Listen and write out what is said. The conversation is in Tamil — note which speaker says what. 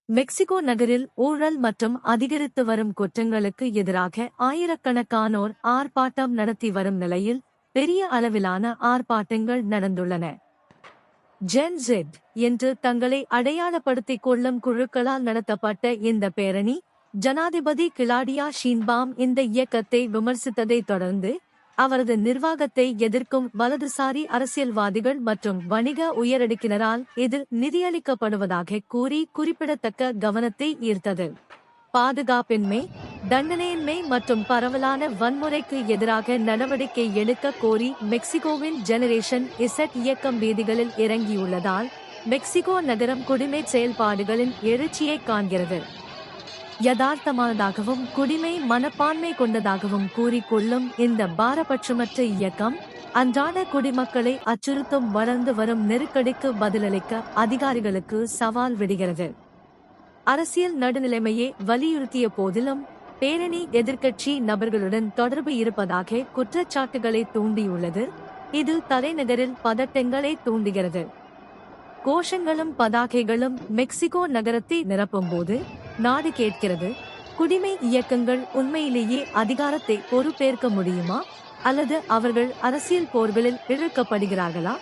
Speaker 1: மெக்சிகோ நகரில் ஊழல் மற்றும் அதிகரித்து வரும் குற்றங்களுக்கு எதிராக ஆயிரக்கணக்கானோர் ஆர்ப்பாட்டம் நடத்தி வரும் நிலையில் பெரிய அளவிலான ஆர்ப்பாட்டங்கள் நடந்துள்ளன. ஜென் ஜெட் என்று தங்களை அடையாளப்படுத்திக் கொள்ளும் குழுக்களால் நடத்தப்பட்ட இந்த பேரணி, ஜனாதிபதி கிளாடியா ஷீன்பாம் இந்த இயக்கத்தை விமர்சித்ததைத் தொடர்ந்து அவரது நிர்வாகத்தை எதிர்க்கும் வலதுசாரி அரசியல்வாதிகள் மற்றும் வணிக உயரடுக்கினரால் இது நிதியளிக்கப்படுவதாக கூறி குறிப்பிடத்தக்க கவனத்தை ஈர்த்தது. பாதுகாப்பின்மை, தண்டனையின்மை மற்றும் பரவலான வன்முறைக்கு எதிராக நடவடிக்கை எடுக்க கோரி மெக்சிகோவின் ஜெனரேஷன் இசட் இயக்கம் வீதிகளில் இறங்கியுள்ளதால் மெக்சிகோ நகரம் குடிமை செயல்பாடுகளின் எழுச்சியை காண்கிறது. யதார்த்தமானதாகவும் குடிமை மனப்பான்மை கொண்டதாகவும் கூறிக்கொள்ளும் இந்த பாரபட்சமற்ற இயக்கம் அன்றாட குடிமக்களை அச்சுறுத்தும் வளர்ந்து வரும் நெருக்கடிக்கு பதிலளிக்க அதிகாரிகளுக்கு சவால் விடுகிறது. அரசியல் நடுநிலைமையை வலியுறுத்திய போதிலும் பேரணி எதிர்க்கட்சி நபர்களுடன் தொடர்பு இருப்பதாக குற்றச்சாட்டுகளை தூண்டியுள்ளது. இது தலைநகரில் பதட்டங்களை தூண்டுகிறது. கோஷங்களும் பதாகைகளும் மெக்சிகோ நகரத்தை நிரப்பும்போது நாடு கேட்கிறது, குடிமை இயக்கங்கள் உண்மையிலேயே அதிகாரத்தை பொறுப்பேற்க முடியுமா அல்லது அவர்கள் அரசியல் போர்களில் இழுக்கப்படுகிறார்களா?